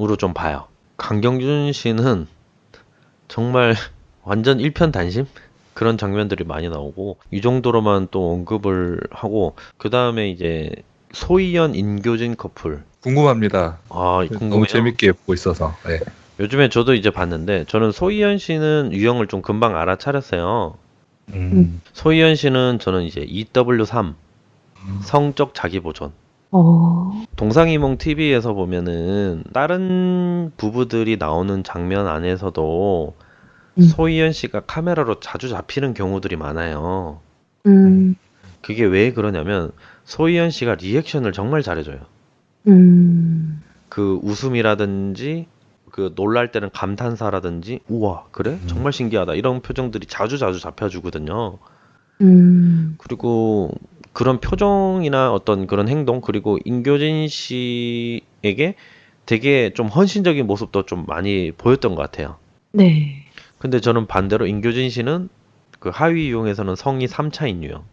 으로 좀 봐요. 강경준 씨는 정말 완전 일편단심? 그런 장면들이 많이 나오고 이 정도로만 또 언급을 하고 그 다음에 이제 소희연, 인교진 커플 궁금합니다. 아, 너무 궁금해요. 재밌게 보고 있어서. 네. 요즘에 저도 이제 봤는데 저는 소희연 씨는 유형을 좀 금방 알아차렸어요. 소희연 씨는 저는 이제 EW3 성적 자기보존. 동상이몽 TV에서 보면은 다른 부부들이 나오는 장면 안에서도 소희연 씨가 카메라로 자주 잡히는 경우들이 많아요. 그게 왜 그러냐면 소희연 씨가 리액션을 정말 잘해줘요. 그 웃음이라든지 그 놀랄 때는 감탄사라든지 우와 그래? 정말 신기하다 이런 표정들이 자주 잡혀주거든요. 그리고 그런 표정이나 어떤 그런 행동 그리고 임교진 씨에게 되게 좀 헌신적인 모습도 좀 많이 보였던 것 같아요. 네. 근데 저는 반대로 임교진 씨는 그 하위 유형에서는 성이 3차인 유형.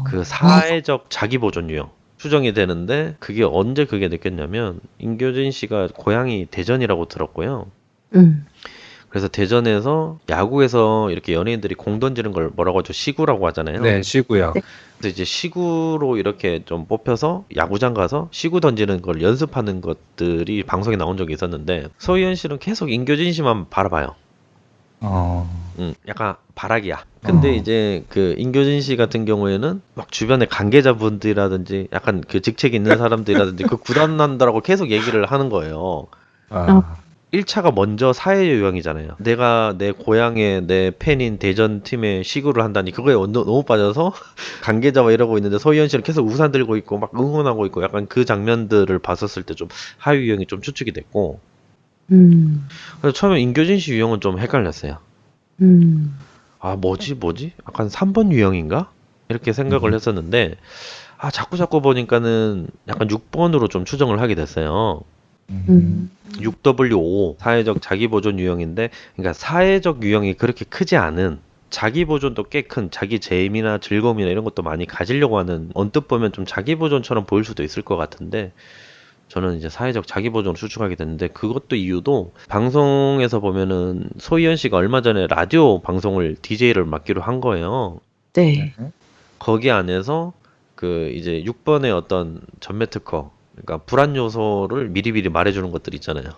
그 사회적 자기보존 유형. 추정이 되는데 그게 언제 그게 느꼈냐면 임교진 씨가 고향이 대전이라고 들었고요. 그래서 대전에서 야구에서 이렇게 연예인들이 공 던지는 걸 뭐라고 하죠? 시구라고 하잖아요. 네, 시구요. 네. 그래서 이제 시구로 이렇게 좀 뽑혀서 야구장 가서 시구 던지는 걸 연습하는 것들이 방송에 나온 적이 있었는데 소희연 씨는 계속 임교진 씨만 바라봐요. 약간 바라기야. 근데 이제 그 임교진 씨 같은 경우에는 막 주변에 관계자분들이라든지 약간 그 직책 있는 사람들이라든지 그 구단난다라고 계속 얘기를 하는 거예요. 1차가 먼저 사회 유형이잖아요. 내가 내 고향에 내 팬인 대전 팀에 시구를 한다니 그거에 너무 빠져서 관계자와 이러고 있는데 소희연 씨는 계속 우산 들고 있고 막 응원하고 있고 약간 그 장면들을 봤었을 때 좀 하위 유형이 좀 추측이 됐고 그래서 처음에 임교진 씨 유형은 좀 헷갈렸어요. 아 뭐지? 약간 3번 유형인가? 이렇게 생각을 했었는데 자꾸 보니까는 약간 6번으로 좀 추정을 하게 됐어요. 6W5 사회적 자기보존 유형인데 그러니까 사회적 유형이 그렇게 크지 않은 자기보존도 꽤 큰 자기 재미나 즐거움이나 이런 것도 많이 가지려고 하는 언뜻 보면 좀 자기보존처럼 보일 수도 있을 것 같은데 저는 이제 사회적 자기보존을 추측하게 됐는데 그것도 이유도 방송에서 보면은 소희연 씨가 얼마 전에 라디오 방송을 DJ를 맡기로 한 거예요. 네. 거기 안에서 그 이제 6번의 어떤 전매 특허 그러니까 불안 요소를 미리미리 말해주는 것들 있잖아요.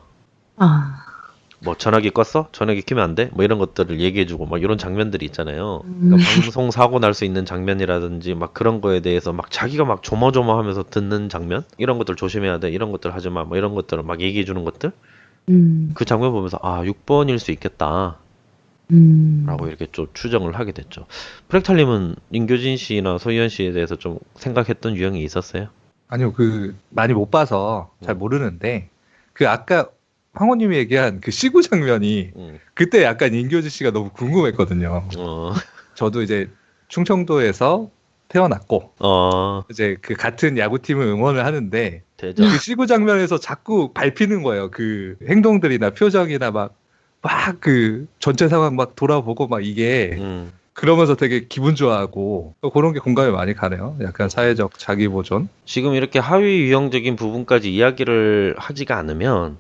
뭐 전화기 껐어? 전화기 켜면 안 돼? 뭐 이런 것들을 얘기해주고 막 이런 장면들이 있잖아요. 그러니까 방송 사고 날 수 있는 장면이라든지 막 그런 거에 대해서 막 자기가 막 조마조마하면서 듣는 장면 이런 것들 조심해야 돼 이런 것들 하지 마 뭐 이런 것들을 막 얘기해주는 것들 그 장면 보면서 6번일 수 있겠다 라고 이렇게 좀 추정을 하게 됐죠. 프렉탈님은 임교진 씨나 소희연 씨에 대해서 좀 생각했던 유형이 있었어요? 아니요, 많이 못 봐서 잘 모르는데, 아까 황호님이 얘기한 그 시구 장면이, 그때 약간 임교진 씨가 너무 궁금했거든요. 저도 이제 충청도에서 태어났고, 이제 그 같은 야구팀을 응원을 하는데, 대전. 그 시구 장면에서 자꾸 밟히는 거예요. 그 행동들이나 표정이나 막 전체 상황 막 돌아보고 막 이게, 그러면서 되게 기분 좋아하고 그런 게 공감이 많이 가네요. 약간 사회적 자기보존. 지금 이렇게 하위 유형적인 부분까지 이야기를 하지가 않으면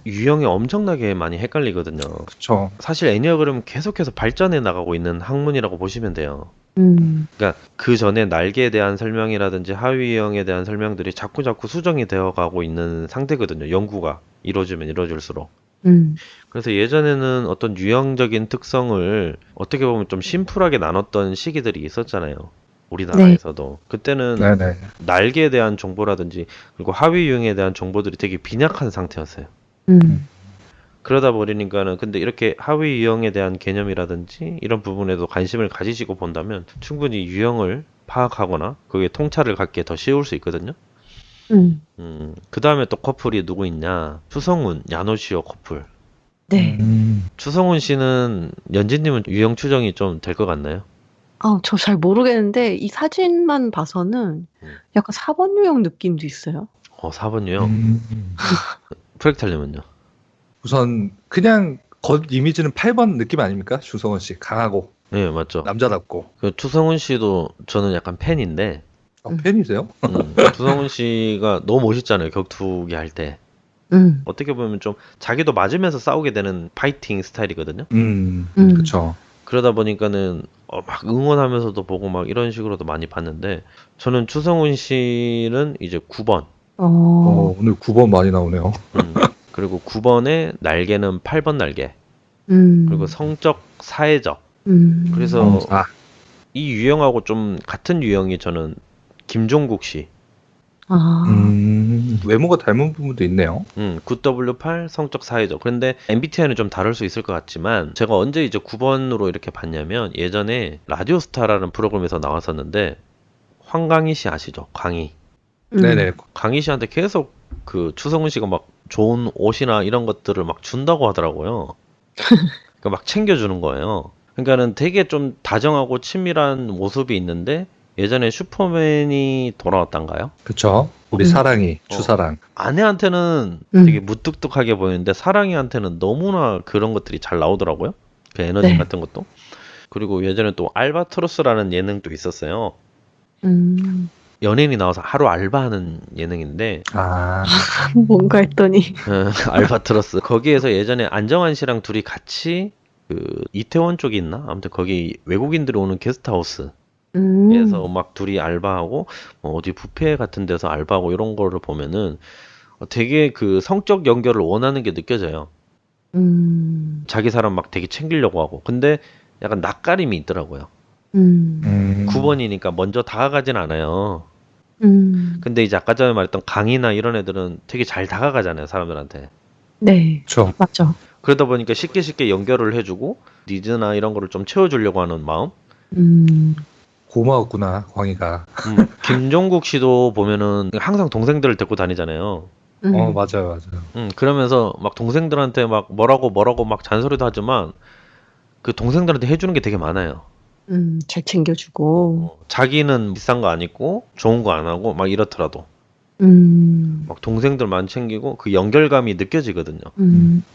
유형이 엄청나게 많이 헷갈리거든요. 그쵸. 사실 애니어그램은 계속해서 발전해 나가고 있는 학문이라고 보시면 돼요. 그러니까 그 전에 날개에 대한 설명이라든지 하위 유형에 대한 설명들이 자꾸 수정이 되어 가고 있는 상태거든요. 연구가 이루어지면 이루어질수록. 그래서 예전에는 어떤 유형적인 특성을 어떻게 보면 좀 심플하게 나눴던 시기들이 있었잖아요. 우리나라에서도. 그때는 네네. 날개에 대한 정보라든지 그리고 하위 유형에 대한 정보들이 되게 빈약한 상태였어요. 그러다 보니까는 근데 이렇게 하위 유형에 대한 개념이라든지 이런 부분에도 관심을 가지시고 본다면 충분히 유형을 파악하거나 그게 통찰을 갖기에 더 쉬울 수 있거든요. 그 다음에 또 커플이 누구 있냐? 추성훈, 야노시오 커플. 네. 추성훈 씨는 연진님은 유형 추정이 좀 될 것 같나요? 저 잘 모르겠는데 이 사진만 봐서는 약간 4번 유형 느낌도 있어요. 4번 유형. 프렉탈님은요? 우선 그냥 겉 이미지는 8번 느낌 아닙니까? 추성훈 씨 강하고 네, 맞죠. 남자답고. 그 추성훈 씨도 저는 약간 팬인데 팬이세요? 추성훈 씨가 너무 멋있잖아요. 격투기 할 때. 어떻게 보면 좀 자기도 맞으면서 싸우게 되는 파이팅 스타일이거든요. 그쵸. 그러다 보니까는 막 응원하면서도 보고 막 이런 식으로도 많이 봤는데 저는 추성훈 씨는 이제 9번. 오늘 9번 많이 나오네요. 그리고 9번의 날개는 8번 날개. 그리고 성적, 사회적. 그래서 아, 이 유형하고 좀 같은 유형이 저는 김종국 씨. 아, 외모가 닮은 부분도 있네요. 9W8 성적 사회적. 그런데 MBTI는 좀 다를 수 있을 것 같지만 제가 언제 이제 9번으로 이렇게 봤냐면 예전에 라디오스타라는 프로그램에서 나왔었는데 황강희 씨 아시죠? 강희. 네네. 강희 씨한테 계속 그 추성훈 씨가 막 좋은 옷이나 이런 것들을 막 준다고 하더라고요. 그러니까 막 챙겨주는 거예요. 그러니까는 되게 좀 다정하고 친밀한 모습이 있는데 예전에 슈퍼맨이 돌아왔단가요? 그쵸. 우리 음. 사랑이, 어. 추사랑. 아내한테는 되게 무뚝뚝하게 보이는데 사랑이한테는 너무나 그런 것들이 잘 나오더라고요. 그 에너지 네. 같은 것도. 그리고 예전에 또 알바트로스라는 예능도 있었어요. 음, 연예인이 나와서 하루 알바하는 예능인데 아, 뭔가 했더니, 알바트로스 거기에서 예전에 안정환 씨랑 둘이 같이 그 이태원 쪽에 있나? 아무튼 거기 외국인들이 오는 게스트하우스에서 막 둘이 알바하고 뭐 어디 뷔페 같은 데서 알바하고 이런 거를 보면은 되게 그 성적 연결을 원하는 게 느껴져요. 자기 사람 막 되게 챙기려고 하고. 근데 약간 낯가림이 있더라고요. 9번이니까 먼저 다가가진 않아요. 근데 이제 아까 전에 말했던 강이나 이런 애들은 되게 잘 다가가잖아요, 사람들한테. 네, 그쵸. 맞죠. 그러다 보니까 쉽게 쉽게 연결을 해주고 니즈나 이런 거를 좀 채워주려고 하는 마음. 고마웠구나, 광희가. 김종국 씨도 보면은 항상 동생들을 데리고 다니잖아요. 맞아요, 맞아요. 그러면서 막 동생들한테 막 뭐라고 막 잔소리도 하지만 그 동생들한테 해주는 게 되게 많아요. 잘 챙겨주고, 자기는 비싼 거 안 입고 좋은 거 안 하고 막 이렇더라도 막 동생들만 챙기고 그 연결감이 느껴지거든요.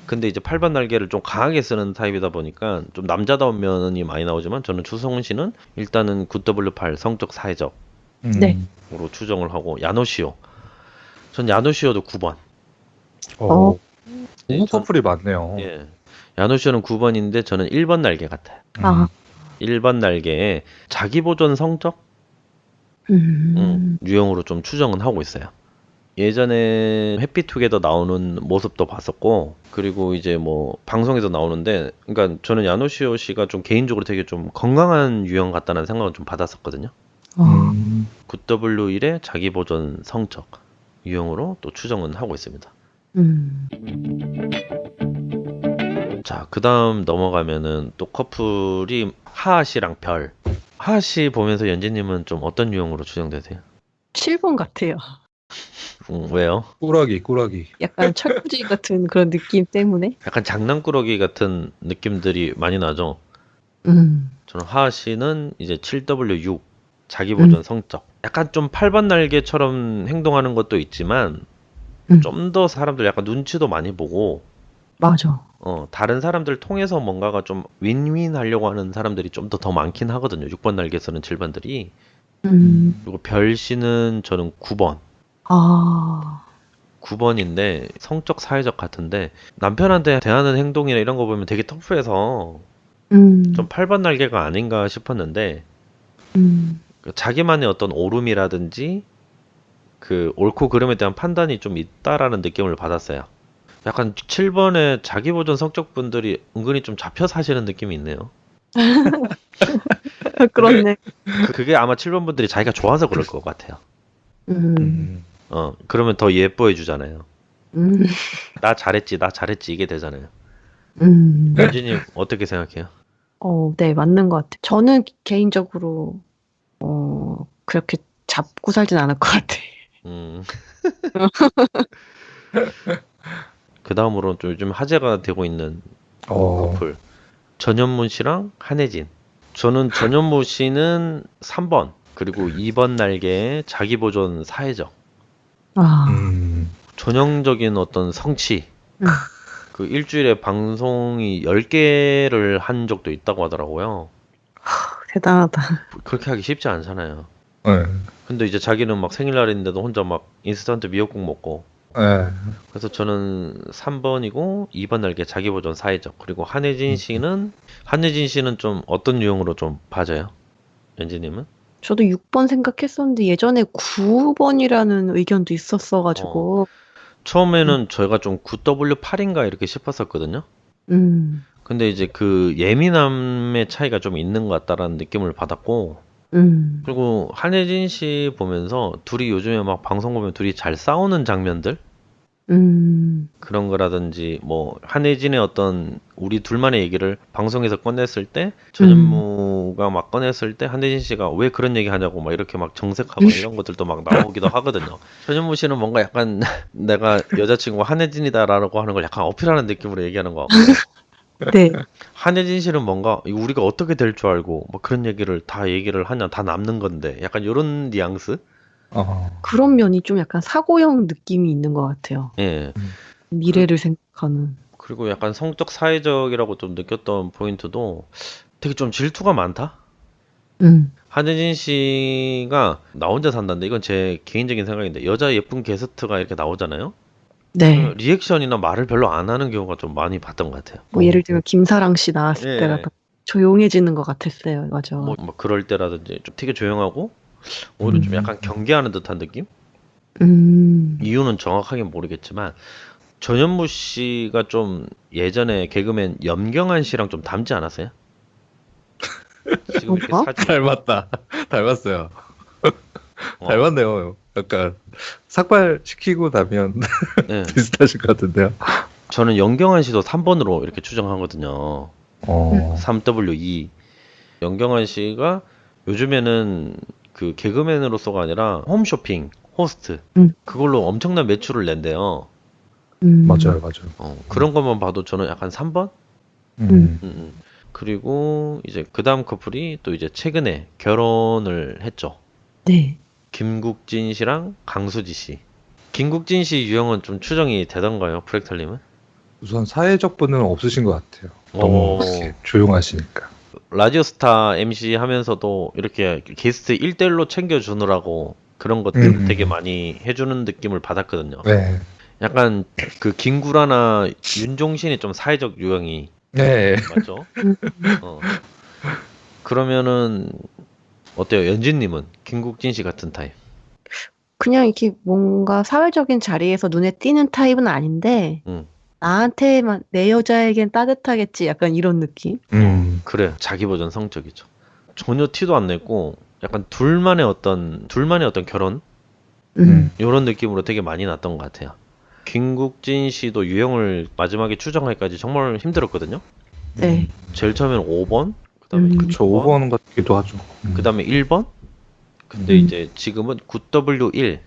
근데 이제 8번 날개를 좀 강하게 쓰는 타입이다 보니까 좀 남자다운 면이 많이 나오지만 저는 추성훈 씨는 일단은 9W8 성적 사회적으로 네. 추정을 하고 야노시오. 전 야노시오도 9번. 어, 네, 너무 커플이 많네요. 예. 야노시오는 9번인데 저는 1번 날개 같아요. 아, 1번 날개에 자기 보존 성적 유형으로 좀 추정은 하고 있어요. 예전에 해피투게더 나오는 모습도 봤었고, 그리고 이제 뭐 방송에서 나오는데, 그러니까 저는 야노시오 씨가 좀 개인적으로 되게 좀 건강한 유형 같다는 생각을 좀 받았었거든요. 9W1의 자기 보존 성적 유형으로 또 추정은 하고 있습니다. 자, 그 다음 넘어가면은 또 커플이 하하 씨랑 별. 하하 씨 보면서 연지님은 좀 어떤 유형으로 추정되세요? 7번 같아요. 왜요? 꾸러기. 약간 철부지 같은 그런 느낌 때문에. 약간 장난꾸러기 같은 느낌들이 많이 나죠? 저는 하하 씨는 이제 7W6 자기 보존 성적. 약간 좀 8번 날개처럼 행동하는 것도 있지만 좀 더 사람들 약간 눈치도 많이 보고 맞아. 다른 사람들 통해서 뭔가가 좀 윈윈 하려고 하는 사람들이 좀 더 많긴 하거든요. 6번 날개 쓰는 7번들이. 그리고 별 씨는 저는 9번. 아, 9번인데 성적 사회적 같은데 남편한테 대하는 행동이나 이런 거 보면 되게 터프해서 좀 8번 날개가 아닌가 싶었는데 그 자기만의 어떤 오름이라든지 그 옳고 그름에 대한 판단이 좀 있다라는 느낌을 받았어요. 약간 7번에 자기 보존 성적 분들이 은근히 좀 잡혀 사시는 느낌이 있네요. 그렇네. 그게 아마 7번 분들이 자기가 좋아서 그럴 것 같아요. 그러면 더 예뻐해 주잖아요. 나 잘했지 이게 되잖아요. 연진님 어떻게 생각해요? 네, 맞는 것 같아요. 저는 개인적으로, 그렇게 잡고 살진 않을 것 같아. 그 다음으로 좀 요즘 화제가 되고 있는 커플. 전현무 씨랑 한혜진. 저는 전현무 씨는 3번, 그리고 2번 날개에 자기 보존 사회적. 전형적인 어떤 성취. 그 일주일에 방송이 10개를 한 적도 있다고 하더라고요. 대단하다. 그렇게 하기 쉽지 않잖아요. 네. 근데 이제 자기는 막 생일날인데도 혼자 막 인스턴트 미역국 먹고. 네. 그래서 저는 3번이고 2번 날개 자기 보존 사회적. 그리고 한혜진 씨는 좀 어떤 유형으로 좀 봐져요? 연지님은? 저도 6번 생각했었는데 예전에 9번이라는 의견도 있었어가지고. 처음에는 저희가 좀 9W8인가 이렇게 싶었었거든요. 근데 이제 그 예민함의 차이가 좀 있는 것 같다라는 느낌을 받았고, 그리고 한혜진 씨 보면서 둘이 요즘에 막 방송 보면 둘이 잘 싸우는 장면들? 그런 거라든지, 뭐, 한혜진의 어떤 우리 둘만의 얘기를 방송에서 꺼냈을 때, 전현무가 막 꺼냈을 때, 한혜진 씨가 왜 그런 얘기 하냐고 막 이렇게 막 정색하고 이런 것들도 막 나오기도 하거든요. 전현무 씨는 뭔가 약간 내가 여자친구 한혜진이다라고 하는 걸 약간 어필하는 느낌으로 얘기하는 것 같고, 네. 한혜진 씨는 뭔가 우리가 어떻게 될 줄 알고 뭐 그런 얘기를 다 얘기를 하냐, 다 남는 건데, 약간 요런 뉘앙스? 그런 면이 좀 약간 사고형 느낌이 있는 것 같아요. 예. 미래를 생각하는. 그리고 약간 성적 사회적이라고 좀 느꼈던 포인트도 되게 좀 질투가 많다? 음. 한혜진 씨가 나 혼자 산다는데, 이건 제 개인적인 생각인데, 여자 예쁜 게스트가 이렇게 나오잖아요? 네. 리액션이나 말을 별로 안 하는 경우가 좀 많이 봤던 것 같아요. 뭐 예를 들면 김사랑 씨 나왔을 때가 예. 딱 조용해지는 것 같았어요. 맞아. 뭐 그럴 때라든지 좀 되게 조용하고 오히려 좀 약간 경계하는 듯한 느낌? 이유는 정확하게 모르겠지만 전현무 씨가 좀 예전에 개그맨 염경한 씨랑 좀 닮지 않았어요? 지금 이렇게 그런가? 사진 닮았다. 닮았어요. 어, 닮았네요. 약간 삭발시키고 나면 네. 비슷하실 것 같은데요. 저는 염경한 씨도 3번으로 이렇게 추정하거든요. 3W2. 염경한 씨가 요즘에는 그 개그맨으로서가 아니라 홈쇼핑, 호스트, 그걸로 엄청난 매출을 낸대요. 맞아요, 맞아요. 그런 것만 봐도 저는 약간 3번? 그리고 이제 그 다음 커플이 또 이제 최근에 결혼을 했죠. 네. 김국진 씨랑 강수지 씨. 김국진 씨 유형은 좀 추정이 되던가요, 프렉탈님은? 우선 사회적 분은 없으신 것 같아요. 너무 이렇게 조용하시니까. 라디오스타 MC 하면서도 이렇게 게스트 1대1로 챙겨주느라고 그런 것들 되게 많이 해주는 느낌을 받았거든요. 네. 약간 그 김구라나 윤종신이 좀 사회적 유형이 네. 맞죠? 그러면은 어때요? 연진님은 김국진 씨 같은 타입. 그냥 이렇게 뭔가 사회적인 자리에서 눈에 띄는 타입은 아닌데 나한테만 내 여자에겐 따뜻하겠지 약간 이런 느낌? 그래, 자기 버전 성적이죠. 전혀 티도 안 냈고 약간 둘만의 어떤 결혼 이런 느낌으로 되게 많이 났던 것 같아요. 김국진 씨도 유형을 마지막에 추정하기까지 정말 힘들었거든요. 네. 제일 처음에는 5번, 그다음에 그쵸, 6번, 오버하는 것 같기도 하죠. 그다음에 1번. 근데 이제 지금은 9W1.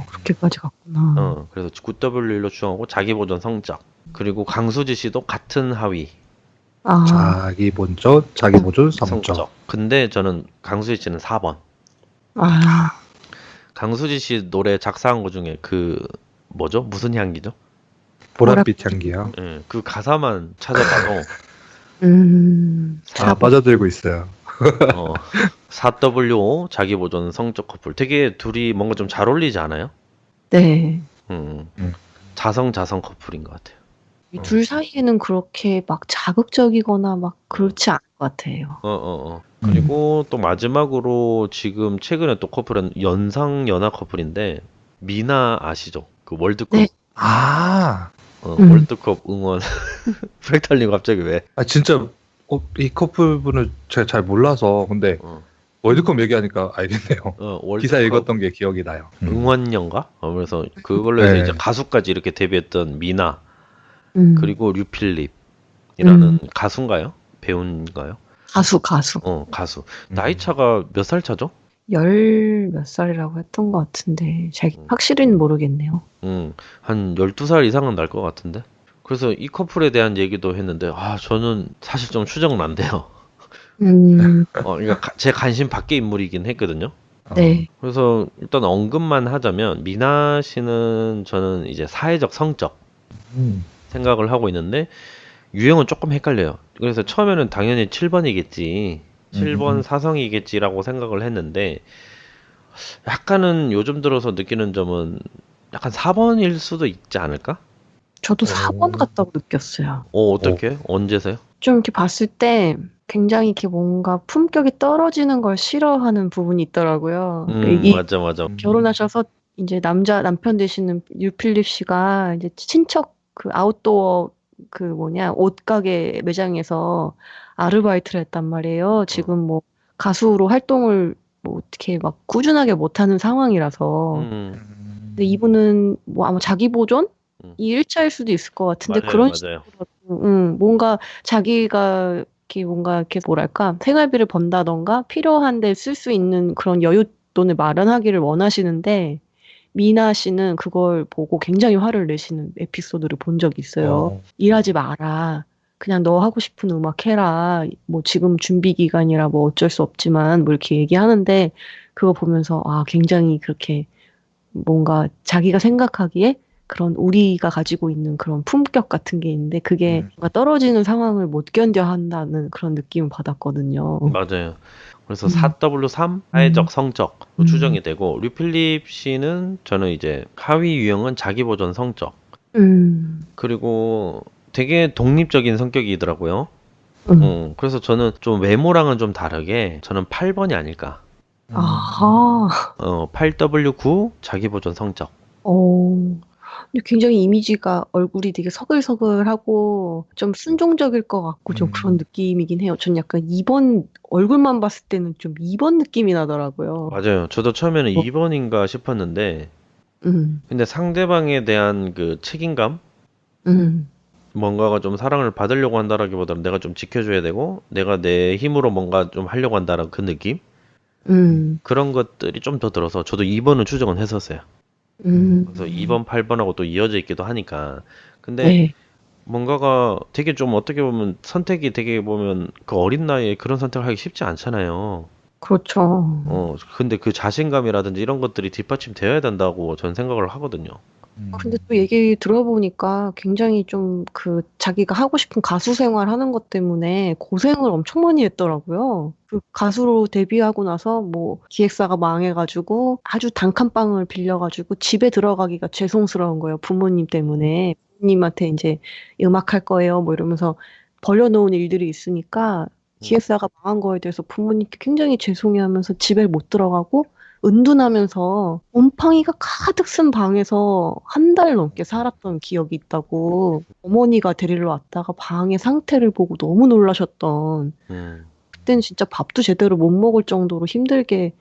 그렇게까지 갔구나. 그래서 9W1로 추정하고 자기 버전 성적. 그리고 강수지 씨도 같은 하위 자기 본전, 자기 보존, 성적. 성적. 근데 저는 강수지 씨는 4번. 강수지 씨 노래 작사한 거 중에 그 뭐죠? 무슨 향기죠? 보랏빛 향기요. 예, 그 가사만 찾아봐도 빠져들고 있어요. 4W5 자기 보존 성적 커플. 되게 둘이 뭔가 좀 잘 어울리지 않아요? 네. 자성 커플인 것 같아요. 이 둘 사이에는 그렇게 막 자극적이거나 막 그렇지 않을 것 같아요. 그리고 또 마지막으로 지금 최근에 또 커플은 연상 연하 커플인데 미나 아시죠? 그 월드컵. 네. 월드컵 응원. 프렉탈님 갑자기 왜? 진짜 이 커플분을 제가 잘 몰라서 근데 월드컵 얘기하니까 알겠네요. 월드컵 기사 읽었던 게 기억이 나요. 응원연가? 그래서 그걸로 해서 이제 가수까지 이렇게 데뷔했던 미나 그리고 류필립이라는 가수인가요? 배우인가요? 가수. 가수. 나이 차가 몇 살 차죠? 10몇 살이라고 했던 것 같은데 확실히는 모르겠네요. 한 12살 이상은 날 것 같은데. 그래서 이 커플에 대한 얘기도 했는데 저는 사실 좀 추정은 안 돼요. 그러니까 제 관심 밖의 인물이긴 했거든요. 네. 그래서 일단 언급만 하자면 미나 씨는 저는 이제 사회적 성적 생각을 하고 있는데 유형은 조금 헷갈려요. 그래서 처음에는 당연히 7번이겠지. 7번 사성이겠지라고 생각을 했는데 약간은 요즘 들어서 느끼는 점은 약간 4번일 수도 있지 않을까? 저도 4번 같다고 느꼈어요. 어떻게? 언제세요? 좀 이렇게 봤을 때 굉장히 이렇게 뭔가 품격이 떨어지는 걸 싫어하는 부분이 있더라고요. 맞아. 결혼하셔서 이제 남편 되시는 유필립 씨가 이제 친척 그 아웃도어 그 뭐냐, 옷가게 매장에서 아르바이트를 했단 말이에요. 지금 뭐 가수로 활동을 뭐 어떻게 막 꾸준하게 못하는 상황이라서. 근데 이분은 뭐 아마 자기 보존이 일차일 수도 있을 것 같은데 맞아요, 그런 맞아요. 식으로 뭔가 자기가 이렇게 뭔가 이렇게 뭐랄까 생활비를 번다던가 필요한데 쓸 수 있는 그런 여윳돈을 마련하기를 원하시는데 미나 씨는 그걸 보고 굉장히 화를 내시는 에피소드를 본 적이 있어요. 일하지 마라. 그냥 너 하고 싶은 음악 해라. 뭐 지금 준비 기간이라 뭐 어쩔 수 없지만 뭐 이렇게 얘기하는데 그거 보면서 아 굉장히 그렇게 뭔가 자기가 생각하기에 그런 우리가 가지고 있는 그런 품격 같은 게 있는데 그게 뭔가 떨어지는 상황을 못 견뎌 한다는 그런 느낌을 받았거든요. 맞아요. 그래서 4W3 사회적 성적으로 추정이 되고 류필립 씨는 저는 이제 하위 유형은 자기 보존 성적. 그리고 되게 독립적인 성격이더라고요. 그래서 저는 좀 외모랑은 좀 다르게 저는 8번이 아닐까. 아하. 8W9 자기 보존 성적. 근데 굉장히 이미지가 얼굴이 되게 서글서글하고 좀 순종적일 것 같고 좀 그런 느낌이긴 해요. 전 약간 2번 얼굴만 봤을 때는 좀 2번 느낌이 나더라고요. 맞아요. 저도 처음에는 2번인가 싶었는데 근데 상대방에 대한 그 책임감? 뭔가가 좀 사랑을 받으려고 한다라기보다는 내가 좀 지켜줘야 되고 내가 내 힘으로 뭔가 좀 하려고 한다는 그 느낌? 그런 것들이 좀 더 들어서 저도 2번은 추정은 했었어요. 그래서 2번, 8번하고 또 이어져 있기도 하니까. 근데 네, 뭔가가 되게 좀 어떻게 보면 선택이 되게 보면 그 어린 나이에 그런 선택을 하기 쉽지 않잖아요. 그렇죠. 근데 그 자신감이라든지 이런 것들이 뒷받침되어야 된다고 저는 생각을 하거든요. 근데 또 얘기 들어보니까 굉장히 좀 그 자기가 하고 싶은 가수 생활 하는 것 때문에 고생을 엄청 많이 했더라고요. 그 가수로 데뷔하고 나서 뭐 기획사가 망해가지고 아주 단칸방을 빌려가지고 집에 들어가기가 죄송스러운 거예요. 부모님 때문에. 부모님한테 이제 음악할 거예요. 뭐 이러면서 벌려놓은 일들이 있으니까 기획사가 망한 거에 대해서 부모님께 굉장히 죄송해하면서 집에 못 들어가고 은둔하면서 곰팡이가 가득 쓴 방에서 한 달 넘게 살았던 기억이 있다고 어머니가 데리러 왔다가 방의 상태를 보고 너무 놀라셨던 그땐 진짜 밥도 제대로 못 먹을 정도로 힘들게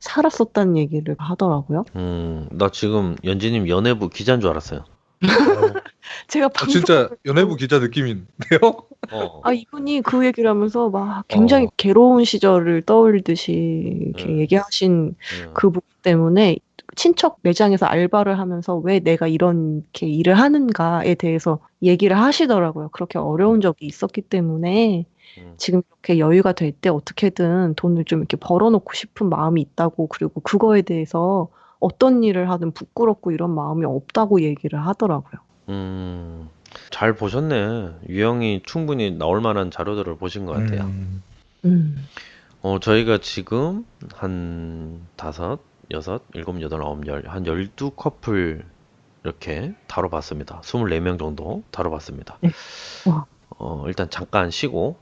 살았었다는 얘기를 하더라고요. 나 지금 연지님 연예부 기자인 줄 알았어요. 제가 진짜 연예부 기자 느낌인데요? 이분이 그 얘기를 하면서 막 어. 굉장히 괴로운 시절을 떠올리듯이 이렇게 얘기하신 그 부분 때문에 친척 매장에서 알바를 하면서 왜 내가 이렇게 일을 하는가에 대해서 얘기를 하시더라고요. 그렇게 어려운 적이 있었기 때문에 지금 이렇게 여유가 될 때 어떻게든 돈을 좀 이렇게 벌어놓고 싶은 마음이 있다고 그리고 그거에 대해서 어떤 일을 하든 부끄럽고 이런 마음이 없다고 얘기를 하더라고요. 잘 보셨네. 유형이 충분히 나올 만한 자료들을 보신 것 같아요. 저희가 지금 한 5, 6, 7, 8, 9, 10, 한 12커플 이렇게 다뤄봤습니다. 24명 정도 다뤄봤습니다. 네. 와. 일단 잠깐 쉬고